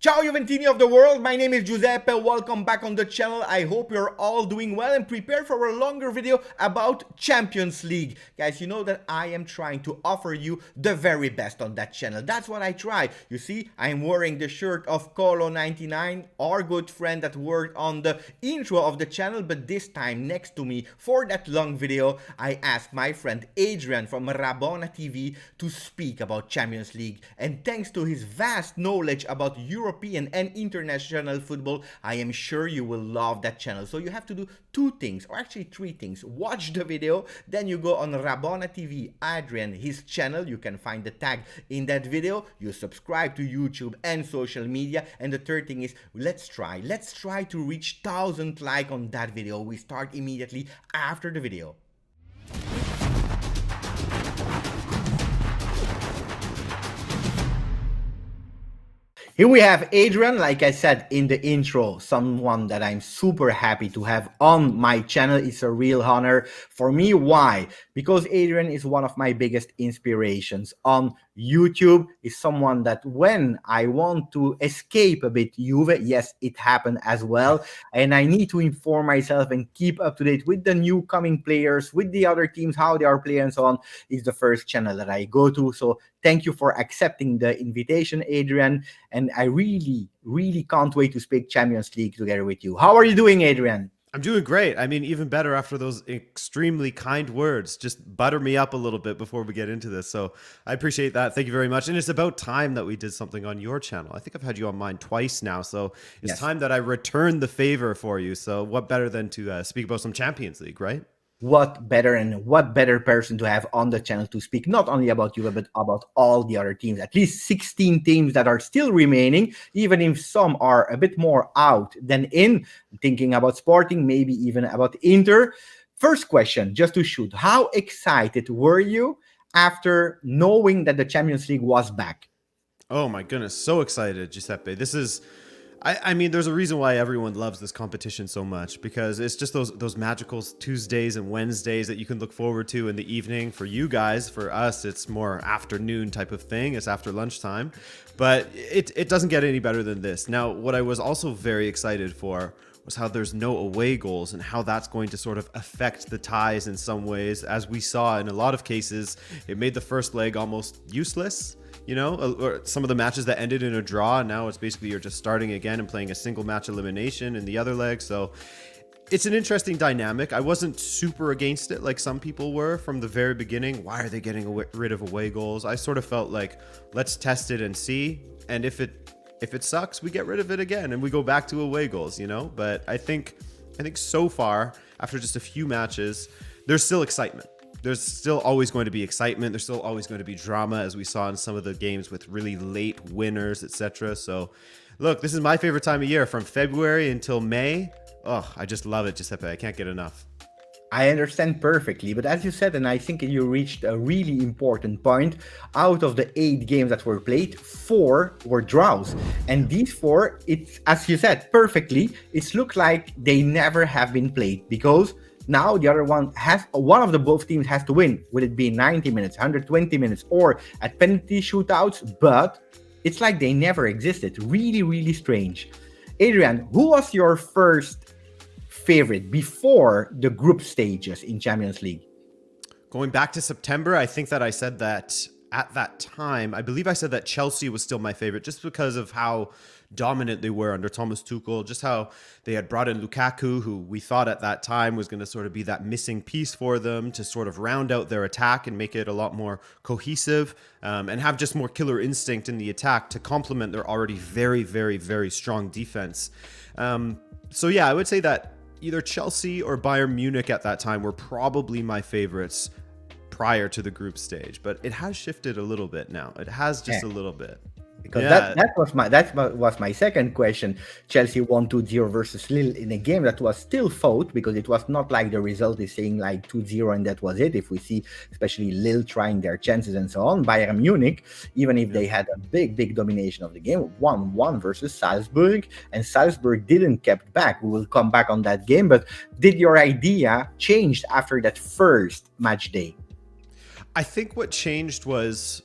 Ciao Juventini of the world, my name is Giuseppe, welcome back on the channel. I hope you're all doing well and prepared for a longer video about Champions League. Guys, you know that I am trying to offer you the very best on that channel. That's what I try. You see, I'm wearing the shirt of Colo99, our good friend that worked on the intro of the channel, but this time next to me for that long video, I asked my friend Adrian from Rabona TV to speak about Champions League. And thanks to his vast knowledge about European and international football, I am sure you will love that channel. So you have to do two things, or actually three things. Watch the video, then you go on Rabona TV, Adrian, his channel, you can find the tag in that video, you subscribe to YouTube and social media, and the third thing is, let's try to reach 1,000 likes on that video. We start immediately after the video. Here we have Adrian, like I said in the intro, someone that I'm super happy to have on my channel. It's a real honor for me. Why? Because Adrian is one of my biggest inspirations on YouTube. Is someone that when I want to escape a bit Juve, yes, it happened as well, and I need to inform myself and keep up to date with the new coming players, with the other teams, how they are playing and so on, is the first channel that I go to. So thank you for accepting the invitation, Adrian. And I really can't wait to speak Champions League together with you. How are you doing, Adrian? I'm doing great. I mean, even better after those extremely kind words. Just butter me up a little bit before we get into this. So I appreciate that. Thank you very much. And it's about time that we did something on your channel. I think I've had you on mine twice now. So it's time that I return the favor for you. So what better than to speak about some Champions League, right? What better person to have on the channel to speak not only about Juve but about all the other teams, at least 16 teams that are still remaining, even if some are a bit more out than in. Thinking about Sporting, maybe even about Inter. First question, just to shoot, how excited were you after knowing that the Champions League was back? Oh my goodness, so excited, Giuseppe. This is I mean, there's a reason why everyone loves this competition so much, because it's just those magical Tuesdays and Wednesdays that you can look forward to in the evening. For you guys, for us, it's more afternoon type of thing. It's after lunchtime, but it doesn't get any better than this. Now, what I was also very excited for was how there's no away goals and how that's going to sort of affect the ties in some ways. As we saw in a lot of cases, it made the first leg almost useless. You know, or some of the matches that ended in a draw, now it's basically you're just starting again and playing a single match elimination in the other leg. So it's an interesting dynamic. I wasn't super against it like some people were from the very beginning. Why are they getting rid of away goals? I sort of felt like, let's test it and see. And if it sucks, we get rid of it again and we go back to away goals, you know? But I think so far, after just a few matches, there's still excitement. There's still always going to be excitement. There's still always going to be drama, as we saw in some of the games with really late winners, etc. So, look, this is my favorite time of year, from February until May. Oh, I just love it, Giuseppe. I can't get enough. I understand perfectly, but as you said, and I think you reached a really important point, out of the 8 games that were played, 4 were draws. And these 4, it's, as you said perfectly, it's looked like they never have been played, because now the other one of the both teams has to win. Will it be 90 minutes, 120 minutes, or at penalty shootouts? But it's like they never existed. Really strange. Adrian, who was your first favorite before the group stages in Champions League? Going back to September, I think that I said that at that time, I believe I said that Chelsea was still my favorite, just because of how dominant they were under Thomas Tuchel, just how they had brought in Lukaku, who we thought at that time was going to sort of be that missing piece for them to sort of round out their attack and make it a lot more cohesive, and have just more killer instinct in the attack to complement their already very strong defense. So yeah, I would say that either Chelsea or Bayern Munich at that time were probably my favorites prior to the group stage, but it has shifted a little bit now. It has just a little bit. Because that was my second question. Chelsea won 2-0 versus Lille in a game that was still fought, because it was not like the result is saying like 2-0 and that was it. If we see especially Lille trying their chances and so on, Bayern Munich, even if they had a big domination of the game, 1-1 versus Salzburg, and Salzburg didn't kept back. We will come back on that game, but did your idea change after that first match day? I think what changed was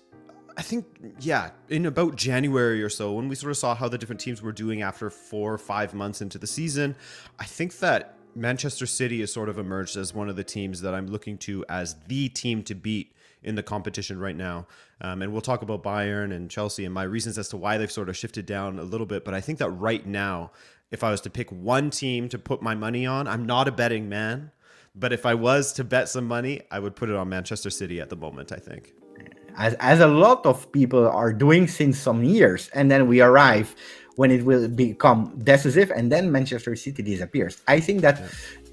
I think, yeah, in about January or so, when we sort of saw how the different teams were doing after 4 or 5 months into the season, I think that Manchester City has sort of emerged as one of the teams that I'm looking to as the team to beat in the competition right now. And we'll talk about Bayern and Chelsea and my reasons as to why they've sort of shifted down a little bit. But I think that right now, if I was to pick one team to put my money on, I'm not a betting man, but if I was to bet some money, I would put it on Manchester City at the moment, I think. As a lot of people are doing since some years, and then we arrive when it will become decisive, and then Manchester City disappears. I think that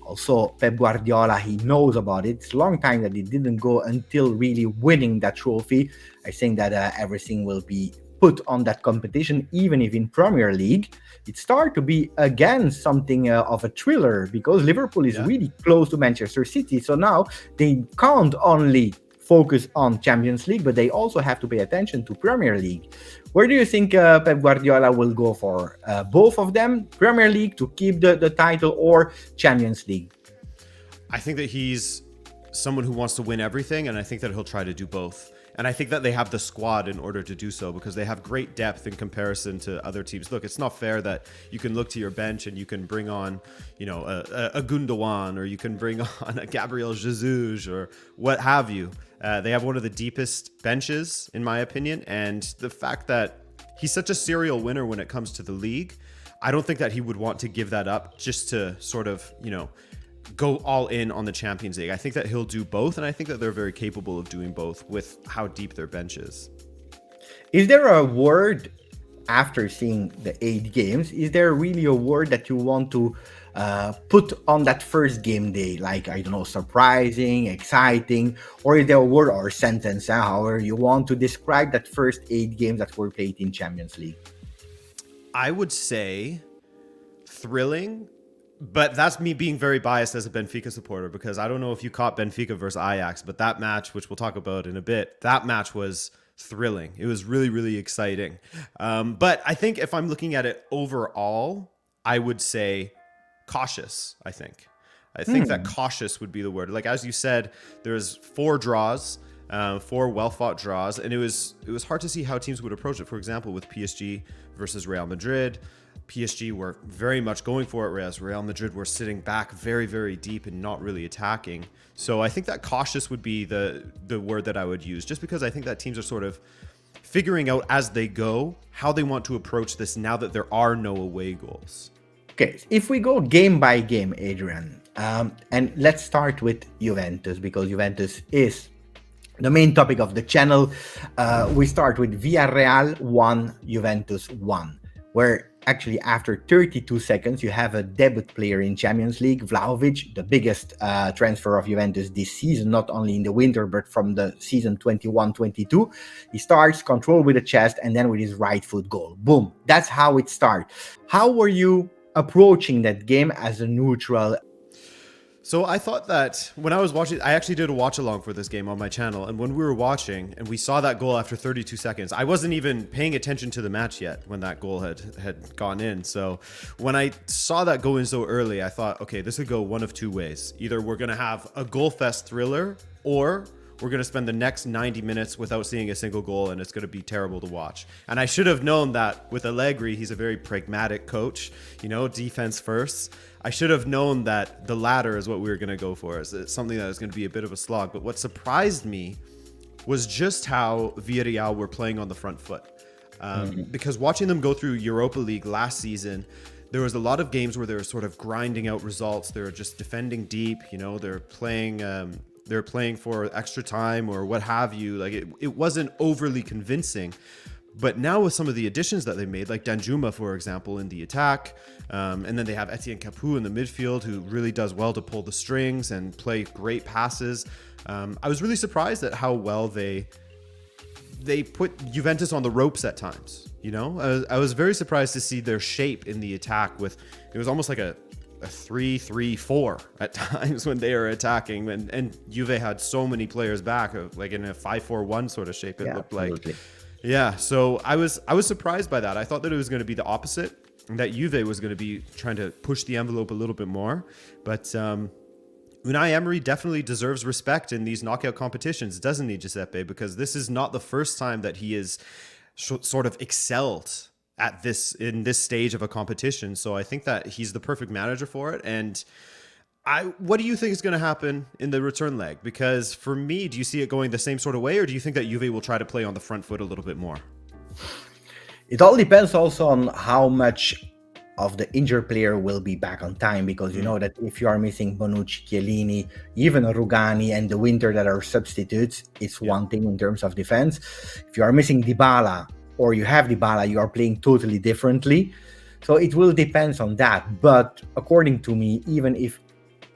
also Pep Guardiola, he knows about it. It's a long time that he didn't go until really winning that trophy. I think that everything will be put on that competition, even if in Premier League it started to be again something of a thriller, because Liverpool is really close to Manchester City. So now they can't only focus on Champions League, but they also have to pay attention to Premier League. Where do you think Pep Guardiola will go for? Both of them? Premier League to keep the title, or Champions League? I think that he's someone who wants to win everything, and I think that he'll try to do both. And I think that they have the squad in order to do so, because they have great depth in comparison to other teams. Look, it's not fair that you can look to your bench and you can bring on, you know, a Gundogan, or you can bring on a Gabriel Jesus, or what have you. They have one of the deepest benches, in my opinion. And the fact that he's such a serial winner when it comes to the league, I don't think that he would want to give that up just to sort of, you know, go all in on the Champions League. I think that he'll do both, and I think that they're very capable of doing both with how deep their bench is. Is there a word, after seeing the 8 games, is there really a word that you want to put on that first game day? Like, I don't know, surprising, exciting, or is there a word or a sentence, however you want to describe that first 8 games that were played in Champions League? I would say thrilling. But that's me being very biased as a Benfica supporter, because I don't know if you caught Benfica versus Ajax, but that match, which we'll talk about in a bit, that match was thrilling. It was really, really exciting. But I think if I'm looking at it overall, I would say cautious, I think. I think that cautious would be the word. Like, as you said, there's 4 draws, 4 well-fought draws, and it was hard to see how teams would approach it. For example, with PSG versus Real Madrid, PSG were very much going for it, whereas Real Madrid were sitting back very, very deep and not really attacking. So I think that cautious would be the word that I would use, just because I think that teams are sort of figuring out as they go how they want to approach this now that there are no away goals. Okay, if we go game by game, Adrian, and let's start with Juventus, because Juventus is the main topic of the channel. We start with Villarreal 1, Juventus 1, where actually after 32 seconds you have a debut player in Champions League, Vlahovic, the biggest transfer of Juventus this season, not only in the winter but from the season 21-22. He starts, control with the chest, and then with his right foot goal. Boom, that's how it starts. How were you approaching that game as a neutral? So I thought that when I was watching, I actually did a watch along for this game on my channel. And when we were watching and we saw that goal after 32 seconds, I wasn't even paying attention to the match yet when that goal had gone in. So when I saw that go in so early, I thought, okay, this could go one of 2 ways. Either we're going to have a goal fest thriller, or we're going to spend the next 90 minutes without seeing a single goal, and it's going to be terrible to watch. And I should have known that with Allegri, he's a very pragmatic coach, you know, defense first. I should have known that the latter is what we were going to go for. It's something that was going to be a bit of a slog. But what surprised me was just how Villarreal were playing on the front foot. Because watching them go through Europa League last season, there was a lot of games where they were sort of grinding out results. They were just defending deep, you know, they're playing for extra time or what have you. Like it wasn't overly convincing. But now with some of the additions that they made, like Danjuma, for example, in the attack, and then they have Etienne Capoue in the midfield, who really does well to pull the strings and play great passes. I was really surprised at how well they put Juventus on the ropes at times. You know, I was very surprised to see their shape in the attack. It was almost like a 3-3-4 at times when they were attacking, and Juve had so many players back, like in a 5-4-1 sort of shape. It looked absolutely. like. Yeah, so I was surprised by that. I thought that it was going to be the opposite, and that Juve was going to be trying to push the envelope a little bit more. But Unai Emery definitely deserves respect in these knockout competitions, doesn't he, Giuseppe? Because this is not the first time that he is sort of excelled at this in this stage of a competition. So I think that he's the perfect manager for it. And what do you think is going to happen in the return leg? Because for me, do you see it going the same sort of way, or do you think that Juve will try to play on the front foot a little bit more? It all depends also on how much of the injured player will be back on time, because you know that if you are missing Bonucci, Chiellini, even Rugani and the Winter that are substitutes, it's one thing in terms of defense. If you are missing Dybala or you have Dybala, you are playing totally differently. So it will depend on that. But according to me, even if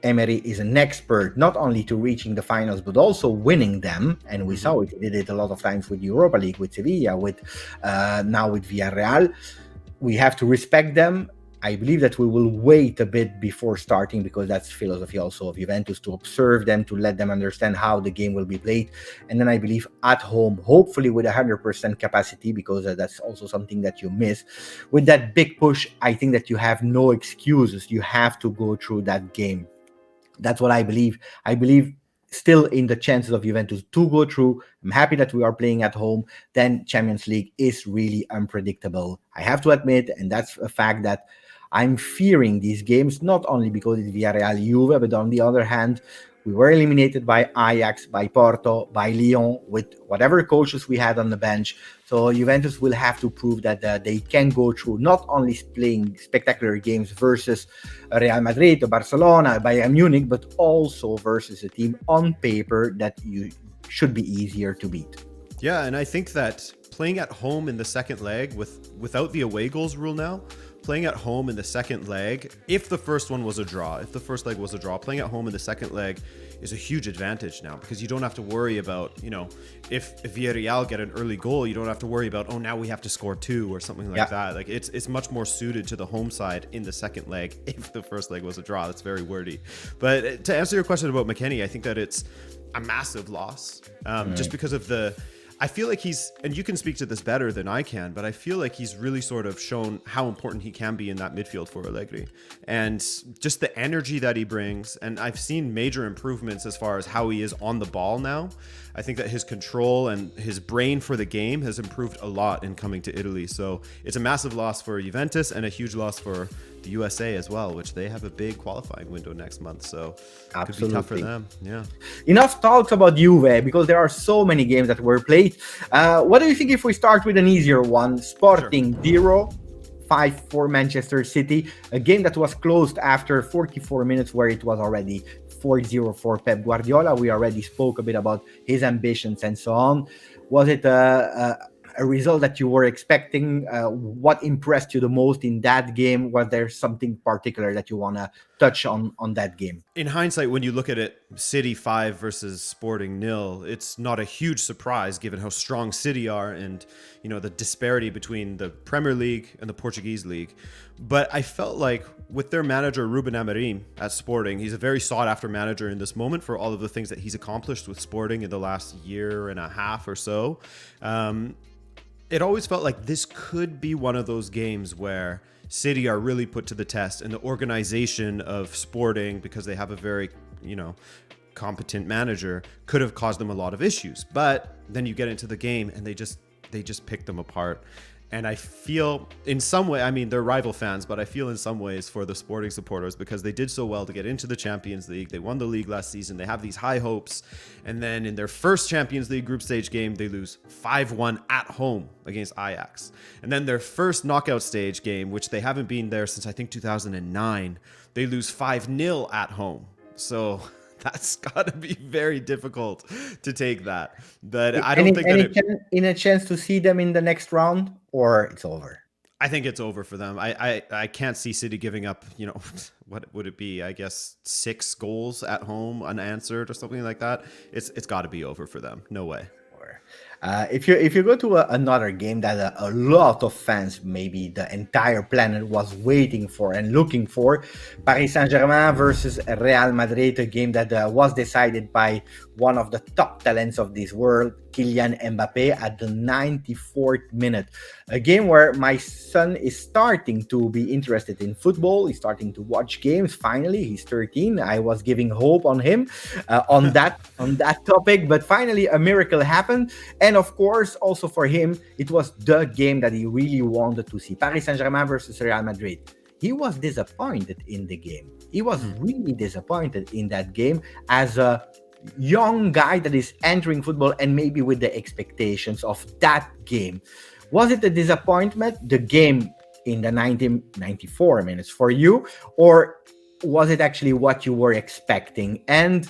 Emery is an expert not only to reaching the finals but also winning them, and we saw it, he did it a lot of times with Europa League, with Sevilla, with now with Villarreal, we have to respect them. I believe that we will wait a bit before starting, because that's philosophy also of Juventus, to observe them, to let them understand how the game will be played. And then I believe at home, hopefully with 100% capacity, because that's also something that you miss. With that big push, I think that you have no excuses. You have to go through that game. That's what I believe. I believe still in the chances of Juventus to go through. I'm happy that we are playing at home. Then Champions League is really unpredictable. I have to admit, and that's a fact, that I'm fearing these games, not only because it's Villarreal Juve, but on the other hand, we were eliminated by Ajax, by Porto, by Lyon, with whatever coaches we had on the bench. So Juventus will have to prove that they can go through, not only playing spectacular games versus Real Madrid or Barcelona, Bayern Munich, but also versus a team on paper that you should be easier to beat. Yeah, and I think that playing at home in the second leg without the away goals rule now, playing at home in the second leg, if the first one was a draw, if the first leg was a draw, playing at home in the second leg is a huge advantage now, because you don't have to worry about, if Villarreal get an early goal, you don't have to worry about, oh, now we have to score 2 or something like that. Like it's much more suited to the home side in the second leg if the first leg was a draw. That's very wordy. But to answer your question about McKennie, I think that it's a massive loss, just because of I feel like and you can speak to this better than I can, but I feel like he's really sort of shown how important he can be in that midfield for Allegri, and just the energy that he brings. And I've seen major improvements as far as how he is on the ball now. I think that his control and his brain for the game has improved a lot in coming to Italy. So it's a massive loss for Juventus and a huge loss for the USA as well, which they have a big qualifying window next month. So it could be tough for them. Yeah. Enough talks about Juve, because there are so many games that were played. What do you think if we start with an easier one? Sporting 0-5 for Manchester City, a game that was closed after 44 minutes, where it was already 4-0 for Pep Guardiola. We already spoke a bit about his ambitions and so on. Was it a result that you were expecting? What impressed you the most in that game? Was there something particular that you want to touch on that game? In hindsight, when you look at it, City 5 versus Sporting 0, it's not a huge surprise given how strong City are and, the disparity between the Premier League and the Portuguese league. But I felt like with their manager, Ruben Amorim at Sporting, he's a very sought after manager in this moment for all of the things that he's accomplished with Sporting in the last year and a half or so. It always felt like this could be one of those games where City are really put to the test, and the organization of Sporting, because they have a very, competent manager, could have caused them a lot of issues. But then you get into the game and they just pick them apart. And I feel in some way, they're rival fans, but I feel in some ways for the Sporting supporters, because they did so well to get into the Champions League. They won the league last season. They have these high hopes. And then in their first Champions League group stage game, they lose 5-1 at home against Ajax. And then their first knockout stage game, which they haven't been there since I think 2009, they lose 5-0 at home. So that's got to be very difficult to take that. But I don't think in a chance to see them in the next round, or it's over? I think it's over for them. I can't see City giving up, what would it be? I guess 6 goals at home unanswered or something like that. It's got to be over for them. No way. If you go to another game that a lot of fans, maybe the entire planet, was waiting for and looking for, Paris Saint-Germain versus Real Madrid, a game that was decided by one of the top talents of this world, Kylian Mbappe at the 94th minute. A game where my son is starting to be interested in football. He's starting to watch games. Finally, he's 13. I was giving hope on him on that topic, but finally a miracle happened. And of course, also for him, it was the game that he really wanted to see. Paris Saint-Germain versus Real Madrid. He was disappointed in the game. He was really disappointed in that game as a young guy that is entering football and maybe with the expectations of that game. Was it a disappointment, the game in the 94 minutes for you, or was it actually what you were expecting? And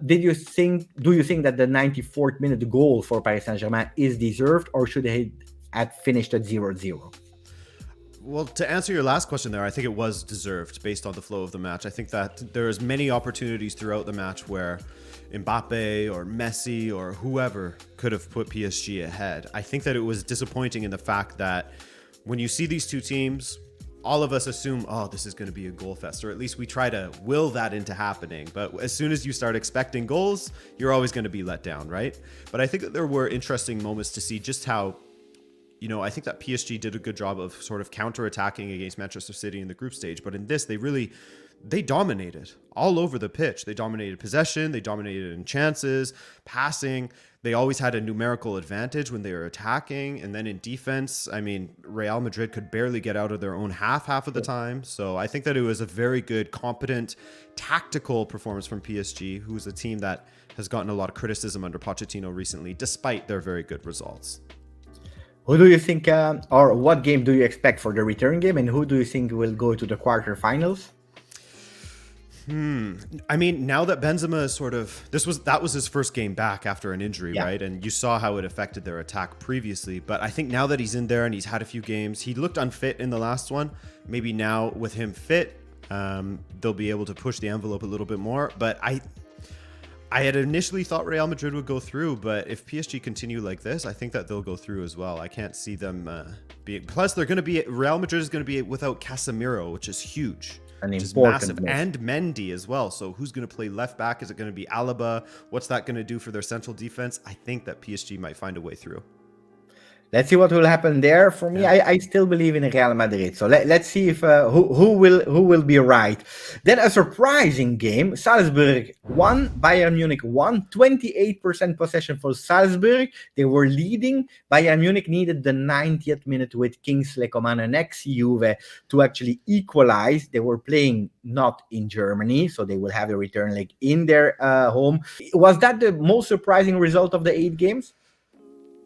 do you think that the 94th minute goal for Paris Saint-Germain is deserved, or should they have finished at 0-0? Well, to answer your last question there, I think it was deserved based on the flow of the match. I think that there's many opportunities throughout the match where Mbappe or Messi or whoever could have put PSG ahead. I think that it was disappointing in the fact that when you see these two teams, all of us assume, oh, this is going to be a goal fest, or at least we try to will that into happening. But as soon as you start expecting goals, you're always going to be let down, right? But I think that there were interesting moments to see just how, I think that PSG did a good job of sort of counterattacking against Manchester City in the group stage. But in this, they dominated all over the pitch. They dominated possession. They dominated in chances, passing. They always had a numerical advantage when they were attacking. And then in defense, I mean, Real Madrid could barely get out of their own half of the time. So I think that it was a very good, competent, tactical performance from PSG, who's a team that has gotten a lot of criticism under Pochettino recently, despite their very good results. Who do you think, or what game do you expect for the return game, and who do you think will go to the quarterfinals? I mean, now that Benzema is that was his first game back after an injury, right? And you saw how it affected their attack previously. But I think now that he's in there and he's had a few games, he looked unfit in the last one. Maybe now with him fit, they'll be able to push the envelope a little bit more. But I had initially thought Real Madrid would go through, but if PSG continue like this, I think that they'll go through as well. I can't see them being. Plus, Real Madrid is going to be without Casemiro, which is huge. Which is massive, and Mendy as well. So who's going to play left back? Is it going to be Alaba? What's that going to do for their central defense? I think that PSG might find a way through. Let's see what will happen there. For me, I still believe in Real Madrid. So let's see if who will be right. Then a surprising game: Salzburg won, Bayern Munich won. 28% possession for Salzburg. They were leading. Bayern Munich needed the 90th minute with Kingsley Coman and ex-Juve to actually equalize. They were playing not in Germany, so they will have a return leg in their home. Was that the most surprising result of the 8 games?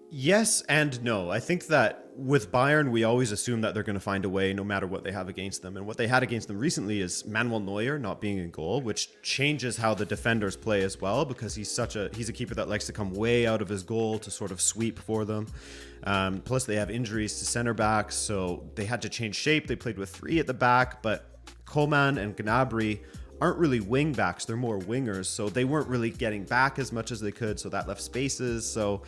Yes and no. I think that with Bayern, we always assume that they're going to find a way no matter what they have against them. And what they had against them recently is Manuel Neuer not being in goal, which changes how the defenders play as well, because he's a keeper that likes to come way out of his goal to sort of sweep for them. Plus, they have injuries to center backs, so they had to change shape. They played with 3 at the back, but Coman and Gnabry aren't really wing backs. They're more wingers, so they weren't really getting back as much as they could, so that left spaces. So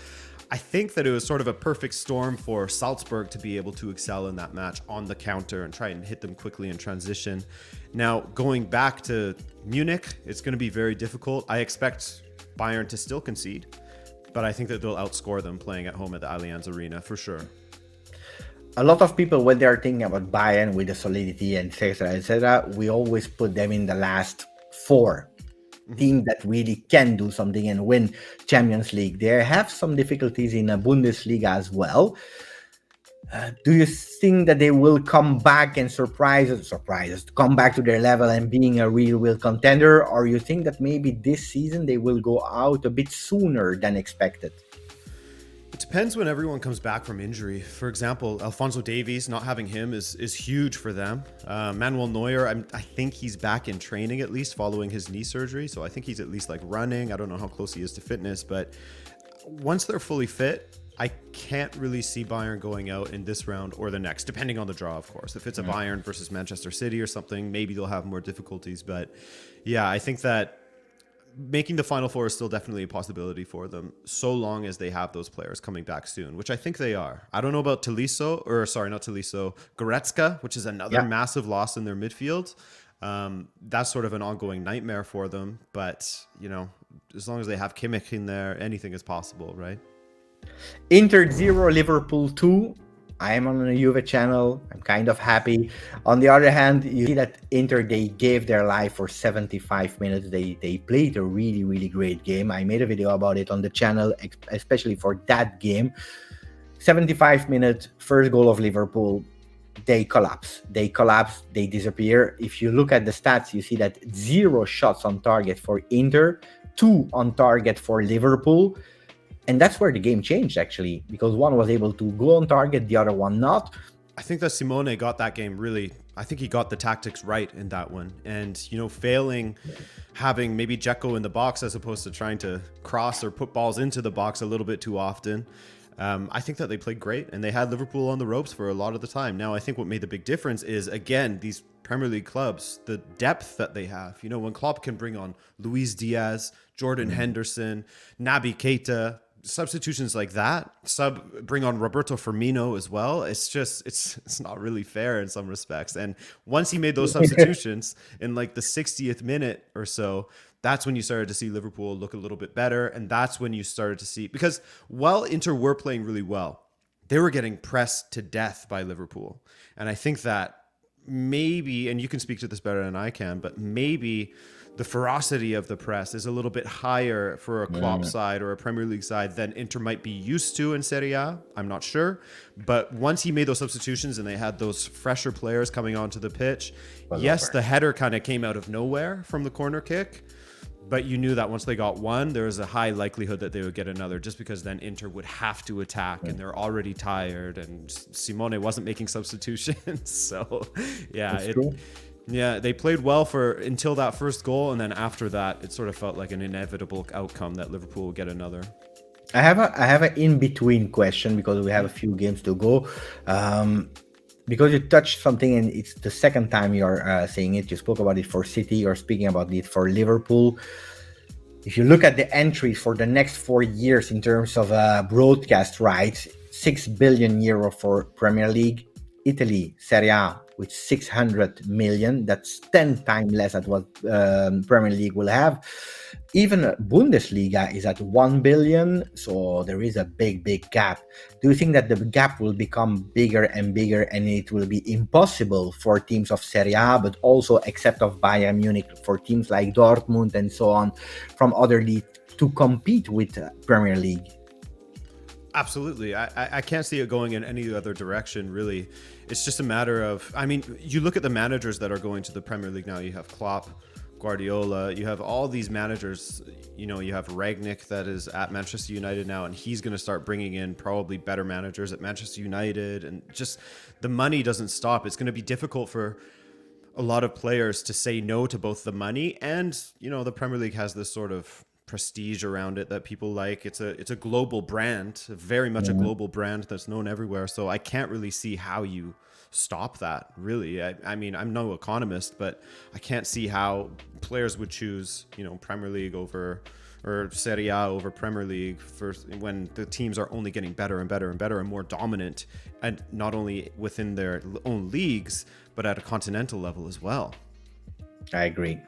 I think that it was sort of a perfect storm for Salzburg to be able to excel in that match on the counter and try and hit them quickly in transition. Now, going back to Munich, it's going to be very difficult. I expect Bayern to still concede, but I think that they'll outscore them playing at home at the Allianz Arena for sure. A lot of people, when they're thinking about Bayern with the solidity and etc., we always put them in the last 4. Team that really can do something and win Champions League. They have some difficulties in a Bundesliga as well. Do you think that they will come back and surprise us, come back to their level and being a real contender? Or you think that maybe this season they will go out a bit sooner than expected? It depends when everyone comes back from injury. For example, Alphonso Davies, not having him is huge for them. Manuel Neuer, I think he's back in training at least following his knee surgery. So I think he's at least like running. I don't know how close he is to fitness, but once they're fully fit, I can't really see Bayern going out in this round or the next, depending on the draw, of course. If it's a Bayern versus Manchester City or something, maybe they'll have more difficulties. But yeah, I think that making the Final Four is still definitely a possibility for them, so long as they have those players coming back soon, which I think they are. I don't know about Goretzka, which is another massive loss in their midfield. That's sort of an ongoing nightmare for them. But, as long as they have Kimmich in there, anything is possible, right? Inter 0, Liverpool 2. I am on a Juve channel. I'm kind of happy. On the other hand, you see that Inter, they gave their life for 75 minutes. They played a really, really great game. I made a video about it on the channel, especially for that game. 75 minutes, first goal of Liverpool. They collapse. They disappear. If you look at the stats, you see that 0 shots on target for Inter, 2 on target for Liverpool. And that's where the game changed, actually, because one was able to go on target, the other one not. I think that Simone got that game really. I think he got the tactics right in that one. And, failing having maybe Dzeko in the box as opposed to trying to cross or put balls into the box a little bit too often. I think that they played great and they had Liverpool on the ropes for a lot of the time. Now, I think what made the big difference is, again, these Premier League clubs, the depth that they have. When Klopp can bring on Luis Diaz, Jordan Henderson, Naby Keita, substitutions like that, bring on Roberto Firmino as well. It's not really fair in some respects. And once he made those substitutions in like the 60th minute or so, that's when you started to see Liverpool look a little bit better. And that's when you started to see, because while Inter were playing really well, they were getting pressed to death by Liverpool. And I think that maybe, and you can speak to this better than I can, but maybe the ferocity of the press is a little bit higher for a Klopp side or a Premier League side than Inter might be used to in Serie A. I'm not sure. But once he made those substitutions and they had those fresher players coming onto the pitch, yes, the header kind of came out of nowhere from the corner kick. But you knew that once they got one, there was a high likelihood that they would get another, just because then Inter would have to attack and they're already tired. And Simone wasn't making substitutions. So, yeah, yeah, they played well until that first goal, and then after that, it sort of felt like an inevitable outcome that Liverpool would get another. I have an in-between question because we have a few games to go. Because you touched something, and it's the second time you're saying it. You spoke about it for City, you're speaking about it for Liverpool. If you look at the entries for the next 4 years in terms of broadcast rights, 6 billion euro for Premier League, Italy, Serie A, with 600 million. That's 10 times less than what Premier League will have. Even Bundesliga is at 1 billion, so there is a big gap. Do you think that the gap will become bigger and bigger and it will be impossible for teams of Serie A, but also except of Bayern Munich, for teams like Dortmund and so on from other leagues to compete with Premier League? Absolutely. I can't see it going in any other direction, really. It's just a matter of, you look at the managers that are going to the Premier League now. You have Klopp, Guardiola, you have all these managers. You have Rangnick that is at Manchester United now, and he's going to start bringing in probably better managers at Manchester United. And just the money doesn't stop. It's going to be difficult for a lot of players to say no to both the money and, the Premier League has this sort of prestige around it that people like. It's a global brand, very much a global brand that's known everywhere. So I can't really see how you stop that, really. I'm no economist, but I can't see how players would choose, Premier League over, or Serie A over Premier League when the teams are only getting better and better and better and more dominant, and not only within their own leagues, but at a continental level as well. I agree.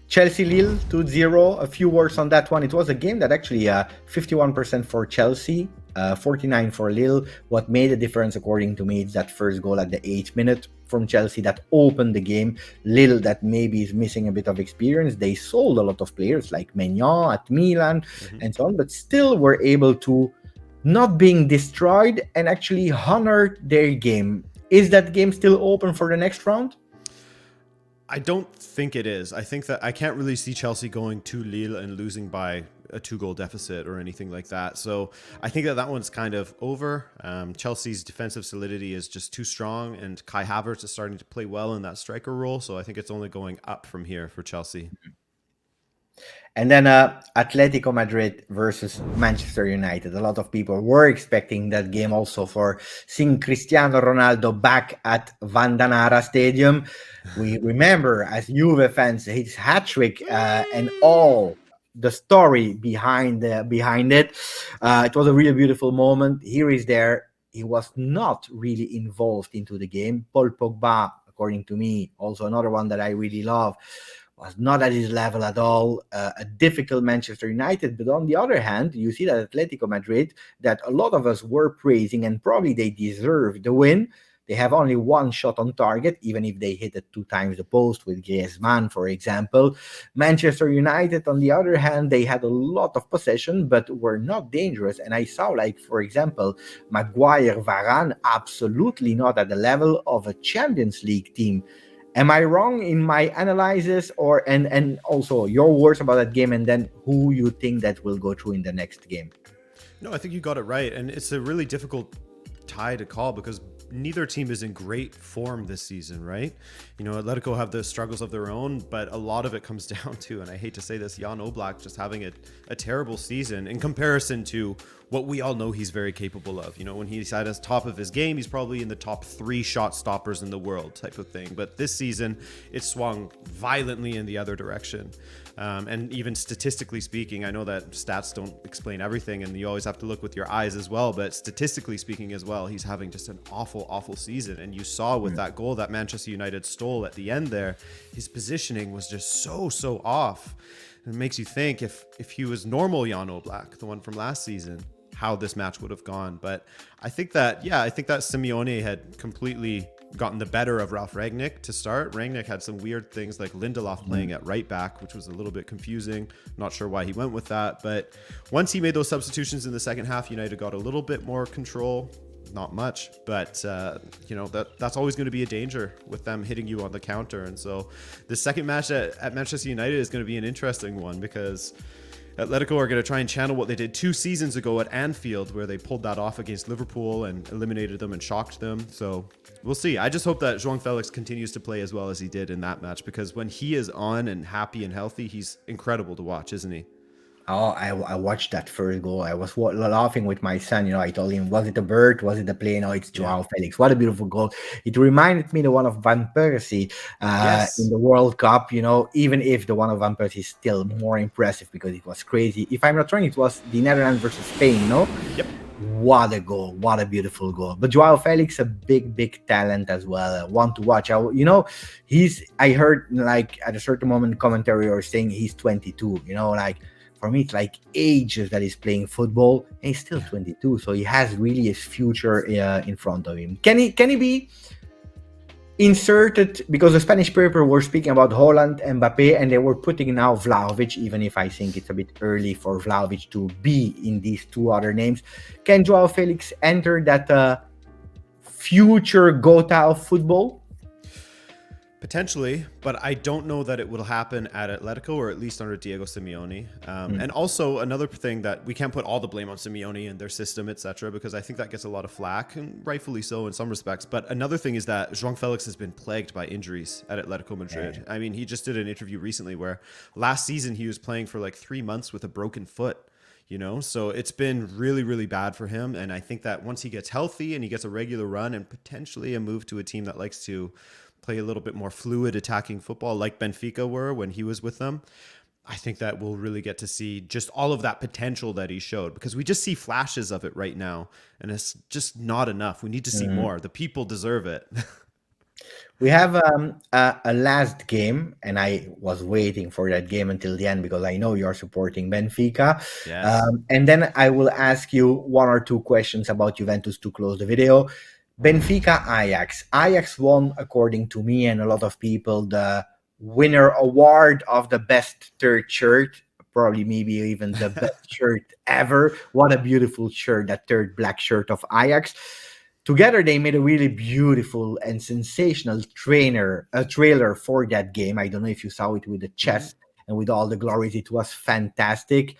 Chelsea Lille 2-0. A few words on that one. It was a game that actually 51% for Chelsea, 49% for Lille. What made the difference, according to me, is that first goal at the 8th minute from Chelsea that opened the game. Lille, that maybe is missing a bit of experience. They sold a lot of players like Maignan at Milan and so on, but still were able to not being destroyed and actually honor their game. Is that game still open for the next round? I don't think it is. I think that I can't really see Chelsea going to Lille and losing by a 2-goal deficit or anything like that. So I think that one's kind of over. Chelsea's defensive solidity is just too strong, and Kai Havertz is starting to play well in that striker role. So I think it's only going up from here for Chelsea. And then Atletico Madrid versus Manchester United. A lot of people were expecting that game also for seeing Cristiano Ronaldo back at Vanda Nara Stadium. We remember as Juve fans his hat-trick and all the story behind it. It was a really beautiful moment. Here is there. He was not really involved into the game. Paul Pogba, according to me, also another one that I really love, was not at his level at all. A difficult Manchester United. But on the other hand, you see that Atletico Madrid, that a lot of us were praising, and probably they deserve the win. They have only one shot on target, even if they hit it 2 times the post with Griezmann, for example. Manchester United, on the other hand, they had a lot of possession, but were not dangerous. And I saw, like, for example, Maguire, Varane, absolutely not at the level of a Champions League team. Am I wrong in my analysis, or and also your words about that game, and then who you think that will go through in the next game? No, I think you got it right. And it's a really difficult tie to call because neither team is in great form this season, right? You know, Atletico have the struggles of their own, but a lot of it comes down to, and I hate to say this, Jan Oblak just having a terrible season in comparison to what we all know he's very capable of. You know, when he's at his top of his game, he's probably in the top 3 shot stoppers in the world type of thing. But this season, it swung violently in the other direction. And even statistically speaking, I know that stats don't explain everything and you always have to look with your eyes as well, but statistically speaking as well, he's having just an awful season. And you saw with that goal that Manchester United stole at the end there, his positioning was just so off. And it makes you think if he was normal Jan Oblak, the one from last season, how this match would have gone. But I think that Simeone had completely gotten the better of Ralf Rangnick to start. Rangnick had some weird things like Lindelof playing at right back, which was a little bit confusing. Not sure why he went with that. But once he made those substitutions in the second half, United got a little bit more control. Not much, but you know, that's always going to be a danger with them hitting you on the counter. And so the second match at Manchester United is going to be an interesting one because Atletico are going to try and channel what they did 2 seasons ago at Anfield, where they pulled that off against Liverpool and eliminated them and shocked them. So we'll see. I just hope that João Felix continues to play as well as he did in that match, because when he is on and happy and healthy, he's incredible to watch, isn't he? Oh, I watched that first goal. I was laughing with my son. You know, I told him, was it a bird? Was it a plane? No, it's Joao Felix. What a beautiful goal. It reminded me the one of Van Persie in the World Cup, you know, even if the one of Van Persie is still more impressive because it was crazy. If I'm not wrong, it was the Netherlands versus Spain, no? Yep. What a goal. What a beautiful goal. But Joao Felix, a big talent as well. One to watch. You know, I heard like at a certain moment commentary or saying he's 22, you know, like, for me, it's like ages that he's playing football, and he's still 22, so he has really his future in front of him. Can he be inserted? Because the Spanish paper were speaking about Holland, Mbappe, and they were putting now Vlahovic, even if I think it's a bit early for Vlahovic to be in these 2 other names. Can Joao Felix enter that future Gotha of football? Potentially, but I don't know that it will happen at Atletico, or at least under Diego Simeone. And also another thing that we can't put all the blame on Simeone and their system, etc., because I think that gets a lot of flack, and rightfully so in some respects. But another thing is that João Felix has been plagued by injuries at Atletico Madrid. Yeah. I mean, he just did an interview recently where last season he was playing for like 3 months with a broken foot. You know, so it's been really bad for him. And I think that once he gets healthy and he gets a regular run and potentially a move to a team that likes to play a little bit more fluid attacking football like Benfica were when he was with them, I think that we'll really get to see just all of that potential that he showed, because we just see flashes of it right now and it's just not enough. We need to see more. The people deserve it. We have a last game, and I was waiting for that game until the end because I know you're supporting Benfica. Yes. And then I will ask you 1 or 2 questions about Juventus to close the video. Benfica, Ajax. Ajax won, according to me and a lot of people, the winner award of the best third shirt, probably maybe even the best shirt ever. What a beautiful shirt, that third black shirt of Ajax. Together, they made a really beautiful and sensational trailer for that game. I don't know if you saw it with the chest and with all the glories. It was fantastic.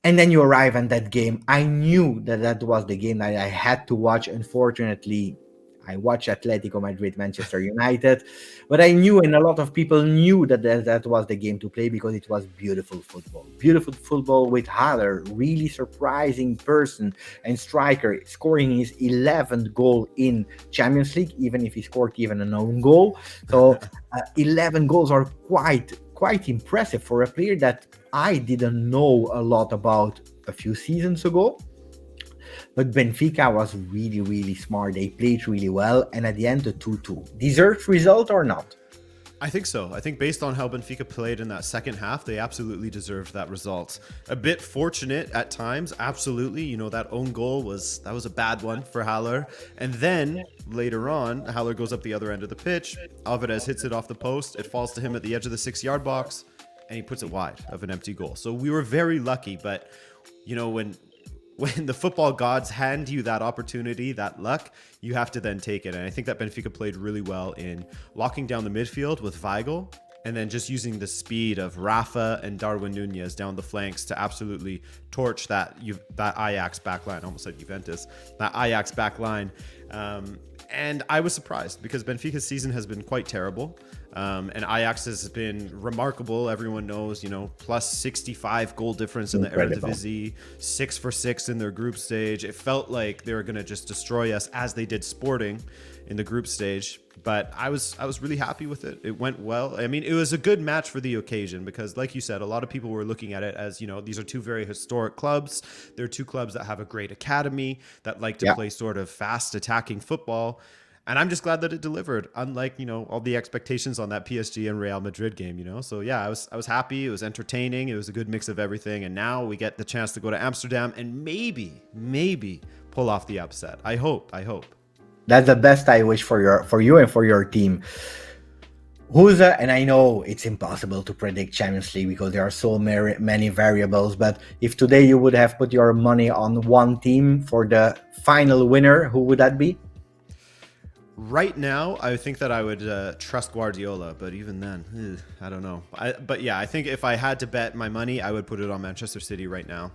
And then you arrive at that game. I knew that was the game that I had to watch. Unfortunately, I watched Atletico Madrid, Manchester United. But I knew, and a lot of people knew that was the game to play because it was beautiful football. Beautiful football with Haller, really surprising person and striker, scoring his 11th goal in Champions League, even if he scored even an own goal. So 11 goals are quite impressive for a player that I didn't know a lot about a few seasons ago. But Benfica was really smart. They played really well, and at the end, the 2-2. Deserved result or not? I think so. I think based on how Benfica played in that second half, they absolutely deserved that result. A bit fortunate at times, absolutely. You know, that own goal was a bad one for Haller. And then later on, Haller goes up the other end of the pitch. Alvarez hits it off the post. It falls to him at the edge of the 6-yard box, and he puts it wide of an empty goal. So we were very lucky, but you know, when the football gods hand you that opportunity, that luck, you have to then take it. And I think that Benfica played really well in locking down the midfield with Weigl, and then just using the speed of Rafa and Darwin Nunez down the flanks to absolutely torch that Ajax backline. I almost said Juventus, that Ajax backline. And I was surprised because Benfica's season has been quite terrible. And Ajax has been remarkable. Everyone knows, you know, plus 65 goal difference in the Eredivisie, 6 for 6 in their group stage. It felt like they were going to just destroy us as they did Sporting in the group stage. But I was really happy with it. It went well. I mean, it was a good match for the occasion because, like you said, a lot of people were looking at it as, you know, these are two very historic clubs. They're two clubs that have a great academy, that like to play sort of fast attacking football. And I'm just glad that it delivered, unlike, you know, all the expectations on that PSG and Real Madrid game, you know. So yeah, I was happy. It was entertaining. It was a good mix of everything. And now we get the chance to go to Amsterdam and maybe pull off the upset. I hope. That's the best I wish for you and for your team. And I know it's impossible to predict Champions League because there are so many variables, but if today you would have put your money on one team for the final winner, who would that be? Right now, I think that I would trust Guardiola, but even then, I don't know. But yeah, I think if I had to bet my money, I would put it on Manchester City right now.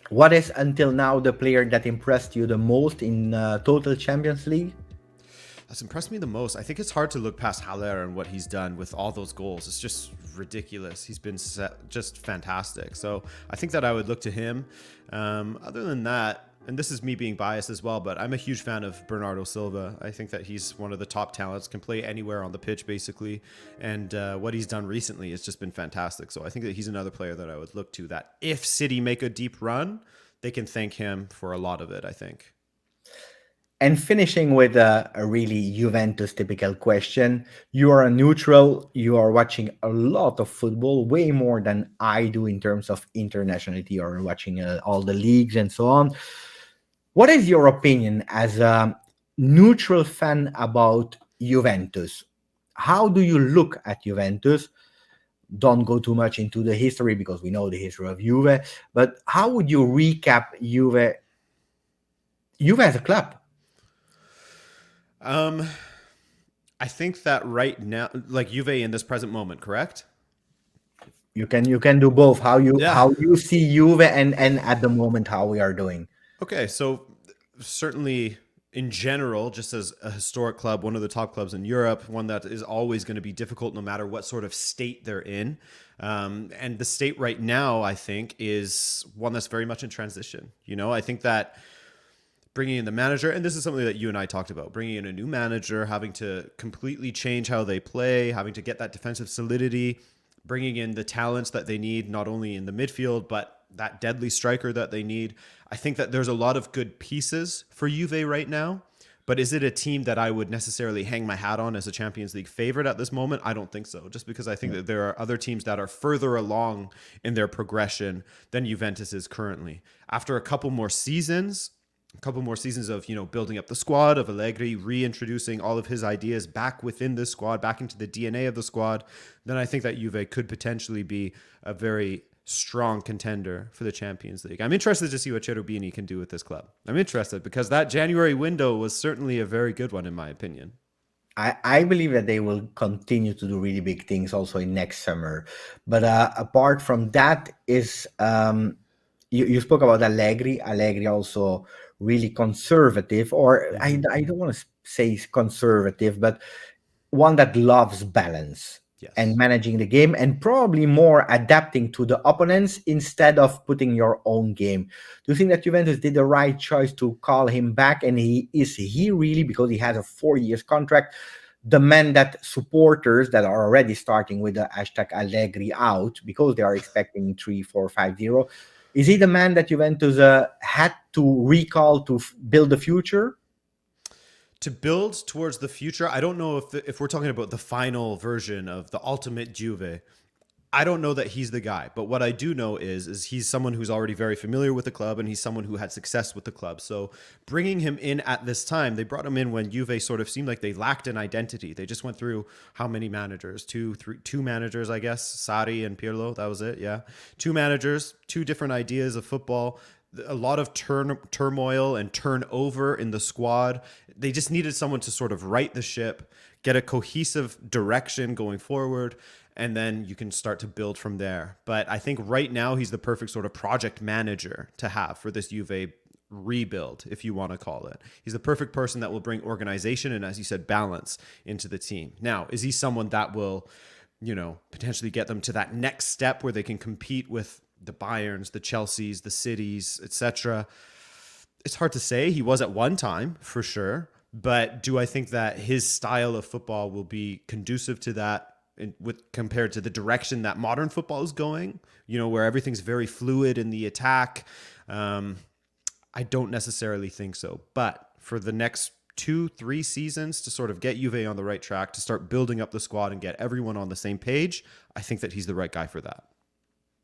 What is until now the player that impressed you the most in total Champions League? That's impressed me the most. I think it's hard to look past Haller and what he's done with all those goals. It's just ridiculous. He's been just fantastic. So I think that I would look to him. Other than that, and this is me being biased as well, but I'm a huge fan of Bernardo Silva. I think that he's one of the top talents, can play anywhere on the pitch, basically. And what he's done recently has just been fantastic. So I think that he's another player that I would look to, that if City make a deep run, they can thank him for a lot of it, I think. And finishing with a really Juventus typical question. You are a neutral. You are watching a lot of football, way more than I do in terms of internationality or watching all the leagues and so on. What is your opinion as a neutral fan about Juventus? How do you look at Juventus? Don't go too much into the history because we know the history of Juve, but how would you recap Juve as a club? I think that right now, like Juve in this present moment, correct? You can do both. How you see Juve and at the moment how we are doing. Okay, so certainly in general, just as a historic club, one of the top clubs in Europe, one that is always going to be difficult no matter what sort of state they're in. And the state right now, I think, is one that's very much in transition. You know, I think that bringing in the manager, and this is something that you and I talked about, bringing in a new manager, having to completely change how they play, having to get that defensive solidity, bringing in the talents that they need, not only in the midfield, but that deadly striker that they need. I think that there's a lot of good pieces for Juve right now, but is it a team that I would necessarily hang my hat on as a Champions League favorite at this moment? I don't think so, just because I think that there are other teams that are further along in their progression than Juventus is currently. After a couple more seasons of, you know, building up the squad, of Allegri reintroducing all of his ideas back within the squad, back into the DNA of the squad, then I think that Juve could potentially be a very strong contender for the Champions League. I'm interested to see what Cherubini can do with this club. I'm interested because that January window was certainly a very good one, in my opinion. I believe that they will continue to do really big things also in next summer. But apart from that, is you spoke about Allegri. Allegri also really conservative, or I don't want to say conservative, but one that loves balance. Yes. And managing the game, and probably more adapting to the opponents instead of putting your own game. Do you think that Juventus did the right choice to call him back? And is he really, because he has a 4-year contract, the man that supporters that are already starting with the hashtag Allegri out because they are expecting 3-4-5-0? Is he the man that Juventus had to recall to build the future? to build towards the future, I don't know if we're talking about the final version of the ultimate Juve. I don't know that he's the guy, but what I do know is he's someone who's already very familiar with the club, and he's someone who had success with the club. So bringing him in at this time, they brought him in when Juve sort of seemed like they lacked an identity. They just went through how many managers? Two managers, I guess. Sarri and Pirlo, that was it. Yeah, two managers, two different ideas of football. A lot of turmoil and turnover in the squad. They just needed someone to sort of right the ship, get a cohesive direction going forward, and then you can start to build from there. But I think right now he's the perfect sort of project manager to have for this Juve rebuild, if you want to call it. He's the perfect person that will bring organization and, as you said, balance into the team. Now, is he someone that will, potentially get them to that next step where they can compete with the Bayerns, the Chelseas, the Cities, etc.? It's hard to say. He was at one time, for sure. But do I think that his style of football will be conducive to that compared to the direction that modern football is going, where everything's very fluid in the attack? I don't necessarily think so. But for the next 2-3 seasons to sort of get Juve on the right track, to start building up the squad and get everyone on the same page, I think that he's the right guy for that.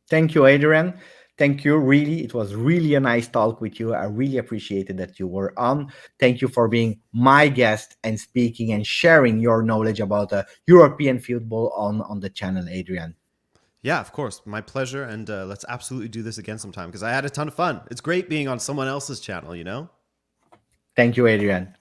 Thank you, Adrian. Thank you. Really, it was really a nice talk with you. I really appreciated that you were on. Thank you for being my guest and speaking and sharing your knowledge about European football on the channel, Adrian. Yeah, of course. My pleasure. And let's absolutely do this again sometime because I had a ton of fun. It's great being on someone else's channel, Thank you, Adrian.